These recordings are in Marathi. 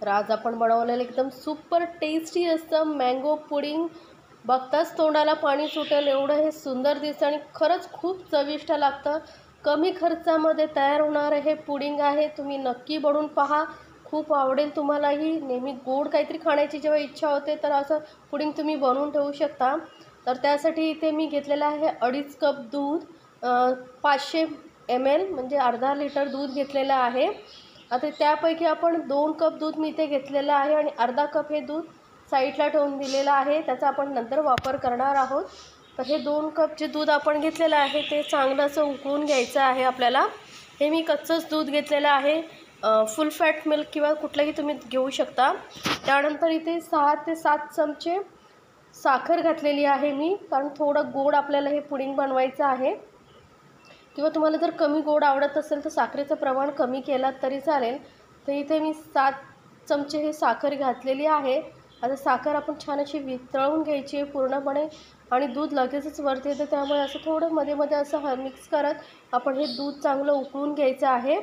तर आज आपण बनवलेलं एकदम सुपर टेस्टी असं मँगो पुडिंग. बघताच तोंडाला पाणी सुटेल एवढं हे सुंदर दिसतं आणि खरंच खूप चविष्ट लागतं. कमी खर्चामध्ये तयार होणारं हे पुडिंग आहे. तुम्ही नक्की बनवून पहा, खूप आवडेल तुम्हालाही. नेहमी गोड काहीतरी खाण्याची जेव्हा इच्छा होते तर असं पुडिंग तुम्ही बनवून ठेवू शकता. तर त्यासाठी इथे मी घेतलेलं आहे 2.5 कप दूध, 500 ml म्हणजे अर्धा लिटर दूध घेतलेलं आहे. आता त्यापैकी आपण 2 कप दूध मी इथे घेतलेलं आहे आणि अर्धा कप हे दूध साईडला ठेवून दिलेलं आहे, त्याचा आपण नंतर वापर करणार आहोत. तर हे 2 कप जे दूध आपण घेतलेलं आहे ते चांगलं असं उकळून घ्यायचं आहे आपल्याला. हे मी कच्चंच दूध घेतलेलं आहे, फुल फॅट मिल्क किंवा कुठलंही तुम्ही घेऊ शकता. त्यानंतर इथे 6 ते 7 चमचे साखर घातलेली आहे मी, कारण थोडं गोड आपल्याला हे पुडिंग बनवायचं आहे. किंवा तुम्हाला जर कमी गोड आवडत असेल तर साखरेचं प्रमाण कमी केलात तरी चालेल. तर इथे मी 7 चमचे हे साखर घातलेली आहे. आता साखर आपण छान अशी वितळवून घ्यायची आहे पूर्णपणे आणि दूध लगेचच वरती येतं, त्यामुळे असं थोडं मध्ये मध्ये असं मिक्स करत आपण हे दूध चांगलं उकळून घ्यायचं आहे.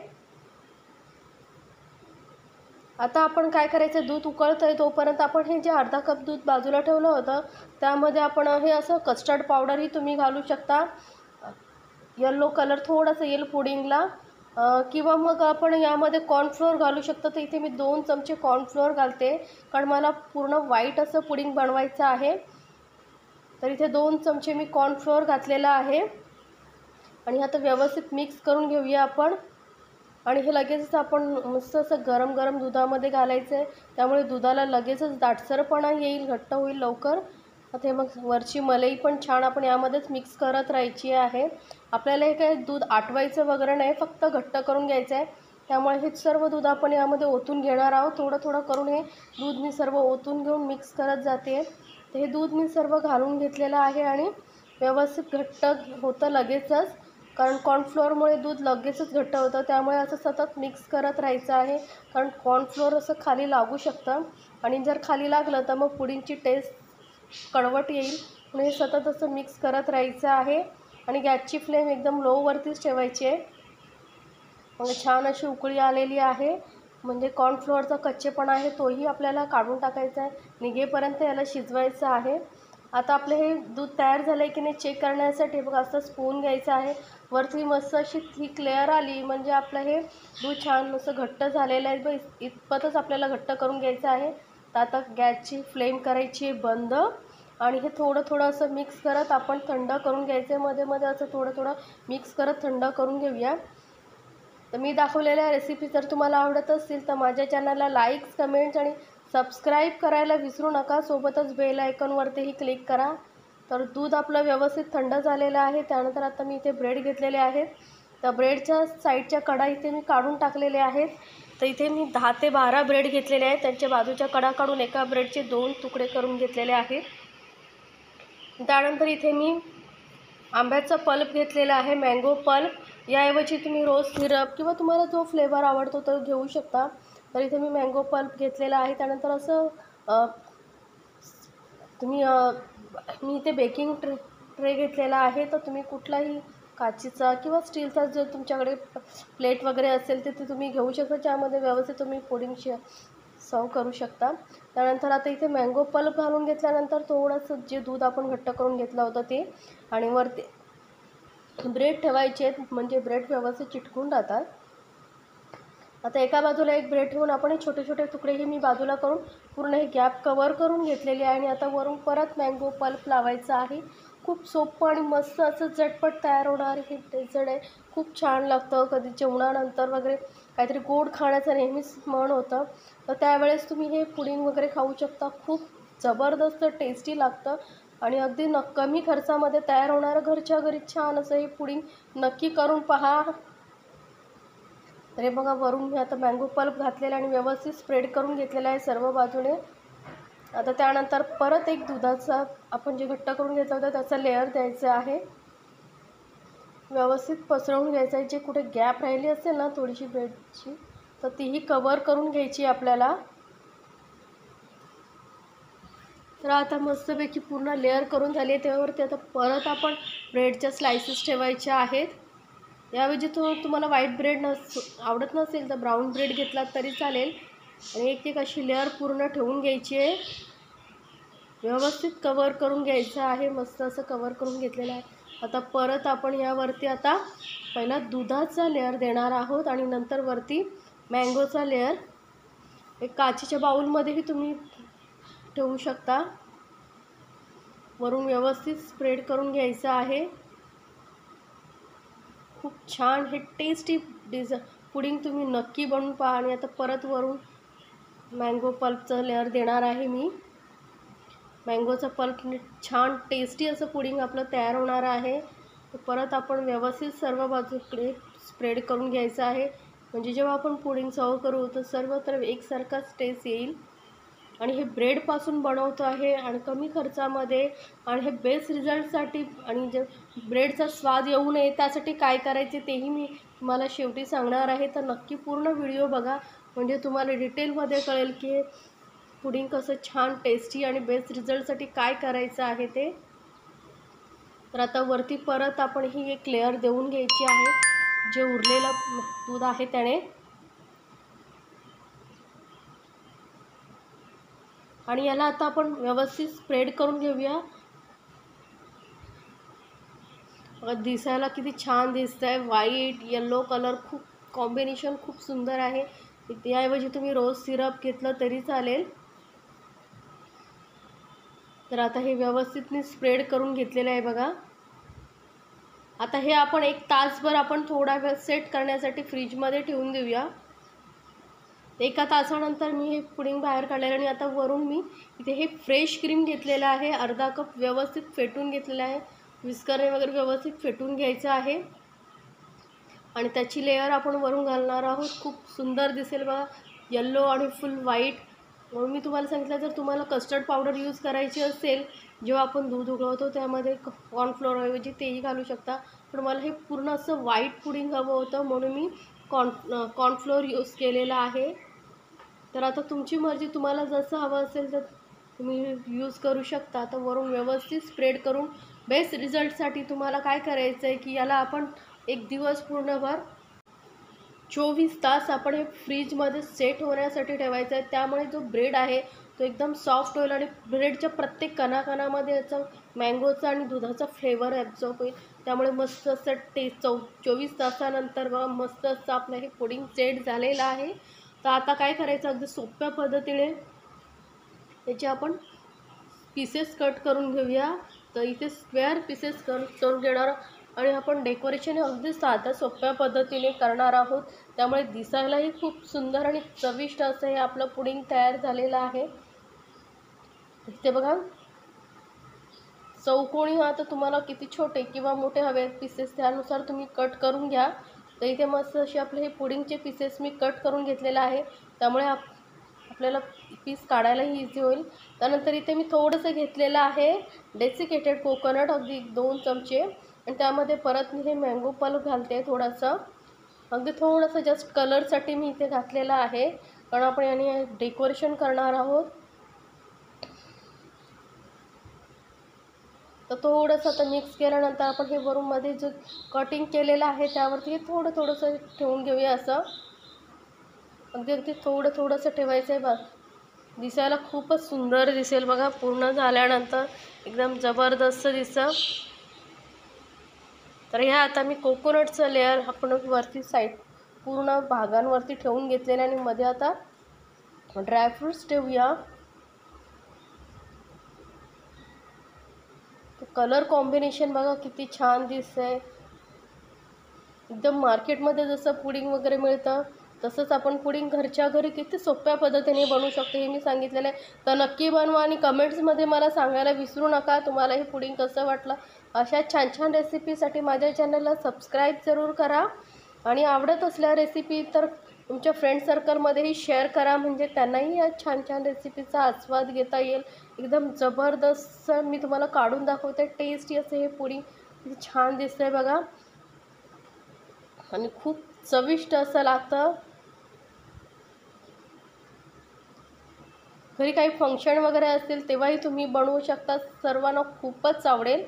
आता आपण काय करायचं, दूध उकळतं आहे तोपर्यंत आपण हे जे अर्धा कप दूध बाजूला ठेवलं होतं त्यामध्ये आपण हे असं कस्टर्ड पावडरही तुम्ही घालू शकता. येलो कलर थोडासा येईल पुडिंगला, किंवा मग आपण यामध्ये कॉर्नफ्लोअर घालू शकतो. तर इथे मी 2 चमचे कॉर्नफ्लोअर घालते, कारण मला पूर्ण व्हाईट असं पुडिंग बनवायचं आहे. तर इथे 2 चमचे मी कॉर्नफ्लोअर घातलेला आहे आणि आता व्यवस्थित मिक्स करून घेऊया आपण. आणि हे लगेचच आपण मस्त असं गरम गरम दुधामध्ये घालायचं आहे, त्यामुळे दुधाला लगेचच दाटसरपणा येईल, घट्ट होईल लवकर. आता हे मग वरची मलाई पण छान आपण यामध्येच मिक्स करत राहायची आहे. आपल्याला हे काय दूध आटवायचं वगैरे नाही, फक्त घट्ट करून घ्यायचं आहे. त्यामुळे हे सर्व दूध आपण यामध्ये ओतून घेणार आहोत. थोडं थोडं करून हे दूध मी सर्व ओतून घेऊन मिक्स करत जाते. तर हे दूध मी सर्व घालून घेतलेलं आहे आणि व्यवस्थित घट्ट होतं लगेचच, कारण कॉर्नफ्लोअरमुळे दूध लगेचच घट्ट होतं. त्यामुळे असं सतत मिक्स करत राहायचं आहे, कारण कॉर्नफ्लोअर असं खाली लागू शकतं आणि जर खाली लागलं तर मग पुडिंगची टेस्ट कडवट येईल. म्हणून हे सतत असं मिक्स करत राहायचं आहे आणि गॅसची फ्लेम एकदम लोवरतीच ठेवायची आहे. मग छान अशी उकळी आलेली आहे, म्हणजे कॉर्नफ्लोअरचा कच्चेपणा आहे तोही आपल्याला काढून टाकायचा आहे, निघेपर्यंत याला शिजवायचं आहे. आता आपलं हे दूध तयार झालं आहे की नाही चेक करण्यासाठी बघा असं स्पून घ्यायचं आहे. वरती मस्त अशी थिक लेअर आली म्हणजे आपलं हे दूध छान असं घट्ट झालेलं आहे. बघ इतपतच आपल्याला घट्ट करून घ्यायचं आहे. तर आता गॅसची फ्लेम करायची बंद आणि हे थोडं थोडं असं मिक्स करत आपण थंड करून घ्यायचं आहे. मध्ये मध्ये असं थोडं थोडं मिक्स करत थंड करून घेऊया. तर मी दाखवलेल्या रेसिपी जर तुम्हाला आवडत असतील तर माझ्या चॅनलला लाईक्स, कमेंट्स आणि सबस्क्राईब करायला विसरू नका. सोबतच बेल आयकॉनवरतीही क्लिक करा. तर दूध आपलं व्यवस्थित थंड झालेलं आहे. त्यानंतर आता मी इथे ब्रेड घेतलेले आहेत. तर ब्रेडच्या साईडच्या कडा इथे मी काढून टाकलेले आहेत. तर इथे मी 10 ते 12 ब्रेड घेतलेले आहेत. त्यांच्या बाजूच्या कडा काढून एका ब्रेडचे 2 तुकडे करून घेतलेले आहेत. त्यानंतर इथे मी आंब्याचा पल्प घेतलेला आहे, मँगो पल्प. याऐवजी तुम्ही रोज सिरप किंवा तुम्हाला जो फ्लेवर आवडतो तो घेऊ शकता. तर इथे मी मँगो पल्प घेतलेला आहे. त्यानंतर असं मी इथे बेकिंग ट्रे घेतलेला आहे. तर तुम्ही कुठलाही काचेचा किंवा स्टीलचा जो तुमच्याकडे प्लेट वगैरे असेल ते तुम्ही घेऊ शकता, ज्यामध्ये व्यवस्थित तुम्ही पुडिंग सर्व करू शकता. त्यानंतर आता इथे मँगो पल्प घालून घेतल्यानंतर थोडंसं जे दूध आपण घट्ट करून घेतलं होतं ते आणि वरती ब्रेड ठेवायचे आहेत, म्हणजे ब्रेड व्यवस्थित चिटकून राहतात. आता एका बाजूला एक ब्रेड ठेवून आपण हे छोटे छोटे तुकडे हे मी बाजूला करून पूर्ण हे गॅप कवर करून घेतलेले आहे आणि आता वरून परत मँगो पल्प लावायचं आहे. खूप सोपं आणि मस्त असं झटपट तयार होणार हे डेझर्ट आहे. खूप छान लागतं. कधी जेवणानंतर वगैरे काहीतरी गोड खाण्याचं नेहमीच मन होतं, तर त्यावेळेस तुम्ही हे पुडिंग वगैरे खाऊ शकता. खूप जबरदस्त टेस्टी लागतं आणि अगदी कमी खर्चामध्ये तयार होणारं घरच्या घरी छान असं हे पुडिंग नक्की करून पहा. तर हे बघा वरून मी आता मँगो पल्प घातलेला आणि व्यवस्थित स्प्रेड करून घेतलेला आहे सर्व बाजूने. आता त्यानंतर परत एक दुधाचा आपण जे घट्ट करून घेतलं होतं त्याचा लेअर द्यायचं आहे. व्यवस्थित पसरवून घ्यायचं आहे. जे कुठे गॅप राहिली असेल ना थोडीशी ब्रेडची, तर तीही कवर करून घ्यायची आपल्याला. तर आता मस्तपैकी पूर्ण लेअर करून झाली आहे. त्यावरती आता परत आपण ब्रेडच्या स्लायसेस ठेवायच्या आहेत. याऐवजी तुम्हाला व्हाईट ब्रेड आवडत नसेल तर ब्राऊन ब्रेड घेतलात तरी चालेल. आणि एक एक अशी लेअर पूर्ण ठेवून घ्यायची आहे, व्यवस्थित कवर करून घ्यायचं आहे. मस्त असं कवर करून घेतलेलं आहे. आता परत आपण यावरती आता पहिला दुधाचा लेअर देणार आहोत आणि नंतर वरती मँगोचा लेअर. एक काचेच्या बाउलमध्येही तुम्ही ठेवू शकता. वरून व्यवस्थित स्प्रेड करून घ्यायचं आहे. खूप छान हे टेस्टी पुडिंग तुम्ही नक्की बनवून पहा. आणि आता परत वरून मँगो पल्पचं लेअर देणार आहे मी. मँगोचा पल्प छान टेस्टी असं पुडिंग आपलं तयार होणार आहे. परत आपण व्यवस्थित सर्व बाजूकडे स्प्रेड करून घ्यायचं आहे, म्हणजे जेव्हा आपण पुडिंग सर्व करू तर सर्वत्र एकसारखाच टेस्ट येईल. आणि हे ब्रेडपासून बनवतो आहे आणि कमी खर्चामध्ये. आणि हे बेस्ट रिझल्टसाठी आणि जे ब्रेडचा स्वाद येऊ नये त्यासाठी काय करायचे तेही मी तुम्हाला शेवटी सांगणार आहे. तर नक्की पूर्ण व्हिडिओ बघा, म्हणजे तुम्हाला डिटेलमध्ये कळेल की पुडिंग कसं छान टेस्टी आणि बेस्ट रिझल्टसाठी काय करायचं आहे ते. तर आता वरती परत आपण ही एक लेअर देऊन घ्यायची आहे, जे उरलेलं दूध आहे त्याने. आणि याला आता आपण व्यवस्थित स्प्रेड करून घेऊया. दिसायला किती छान दिसतंय, व्हाईट येलो कलर, खूप कॉम्बिनेशन खूप सुंदर आहे. त्याऐवजी तुम्ही रोज सिरप घेतलं तरी चालेल. तर आता हे व्यवस्थित मी स्प्रेड करून घेतलेलं आहे बघा. आता हे आपण 1 तासभर आपण थोडा वेळ सेट करण्यासाठी फ्रीजमध्ये ठेवून देऊया. 1 तासानंतर मी हे पुडिंग बाहेर काढलेलं आणि आता वरून मी इथे हे फ्रेश क्रीम घेतलेलं आहे. अर्धा कप व्यवस्थित फेटून घेतलेलं आहे. विस्करने वगैरे व्यवस्थित फेटून घ्यायचं आहे आणि त्याची लेअर आपण वरून घालणार आहोत. खूप सुंदर दिसेल बघा, येल्लो आणि फुल व्हाईट. म्हणून मी तुम्हाला सांगितलं, जर तुम्हाला कस्टर्ड पावडर यूज करायची असेल जेव्हा आपण दूध उकळवतो त्यामध्ये कॉर्नफ्लोअरऐवजी तेही घालू शकता. पण मला हे पूर्ण असं व्हाईट पुडिंग हवं होतं म्हणून मी कॉर्नफ्लोअर यूज केलेला आहे. तर आता तुमची मर्जी, तुम्हाला जसं हवं असेल तर तुम्ही यूज करू शकता. आता वरून व्यवस्थित स्प्रेड करून बेस्ट रिझल्टसाठी तुम्हाला काय करायचं आहे की याला आपण 1 दिवस पूर्णभर 24 तास आपण हे फ्रीजमध्ये सेट होण्यासाठी ठेवायचं आहे. त्यामुळे जो ब्रेड आहे तो एकदम सॉफ्ट होईल आणि ब्रेडच्या प्रत्येक कणाकणामध्ये याचा मँगोचा आणि दुधाचा फ्लेवर ॲब्झॉर्ब होईल. त्यामुळे मस्त असं 24 तासानंतर बघा मस्त असं आपलं हे पुडिंग सेट झालेलं आहे. तर आता काय करायचं, अगदी सोप्या पद्धतीने याचे आपण पीसेस कट करून घेऊया. तर इथे स्क्वेअर पीसेस करून घेणार आणि आपण डेकोरेशन अगदी साध्या सोप्या पद्धतीने करणार आहोत. त्यामुळे दिसायलाही खूप सुंदर आणि चविष्ट असं हे आपलं पुडिंग तयार झालेलं आहे. इथे बघा चौकोनी, आता तुम्हाला किती छोटे किंवा मोठे हवे पीसेस त्यानुसार तुम्ही कट करून घ्या. तर इथे मस्त असे आपले हे पुडिंगचे पीसेस मी कट करून घेतलेलं आहे. त्यामुळे आपल्याला पीस काढायलाही इझी होईल. त्यानंतर इथे मी थोडंसं घेतलेलं आहे डेसिकेटेड कोकोनट, अगदी 2 चमचे. आणि त्यामध्ये परत मी हे मँगो पल्प घालते थोडंसं, अगदी थोडंसं जस्ट कलरसाठी मी इथे घातलेलं आहे, कारण आपण याने डेकोरेशन करणार आहोत. तर थोडंसं आता मिक्स केल्यानंतर आपण हे वरून मध्ये जो कटिंग केलेलं आहे त्यावरती हे थोडंसं ठेवून घेऊया. असं अगदी थोडंसं ठेवायचं आहे बघ. दिसायला खूपच सुंदर दिसेल बघा, पूर्ण झाल्यानंतर एकदम जबरदस्त दिसतं. तर ह्या आता मी कोकोनटचं लेअर आपण वरती साईड पूर्ण भागांवरती ठेवून घेतलेलं आणि मध्ये आता ड्रायफ्रूट्स ठेवूया. कलर कॉम्बिनेशन बघा किती छान दिसतंय. एकदम मार्केटमध्ये जसं पुडिंग वगैरे मिळतं तसंच आपण पुडिंग घरच्या घरी किती सोप्या पद्धतीने बनवू शकतो हे मी सांगितलेलं आहे. तर नक्की बनवा आणि कमेंट्समध्ये मला सांगायला विसरू नका तुम्हाला हे पुडिंग कसं वाटलं. अशा छान छान रेसिपीसाठी माझ्या चॅनलला सबस्क्राईब जरूर करा आणि आवडत असल्या रेसिपी तर तुमच्या फ्रेंड सर्कलमध्येही शेअर करा, म्हणजे त्यांनाही या छान छान रेसिपीचा आस्वाद घेता येईल. एकदम जबरदस्त मी तुम्हाला काढून दाखवते टेस्टी असं हे पुडिंग. किती छान दिसतंय बघा आणि खूप चविष्ट असं लागतं. घरी काही फंक्शन वगैरे असतील तेव्हाही तुम्ही बनवू शकता, सर्वांना खूपच आवडेल.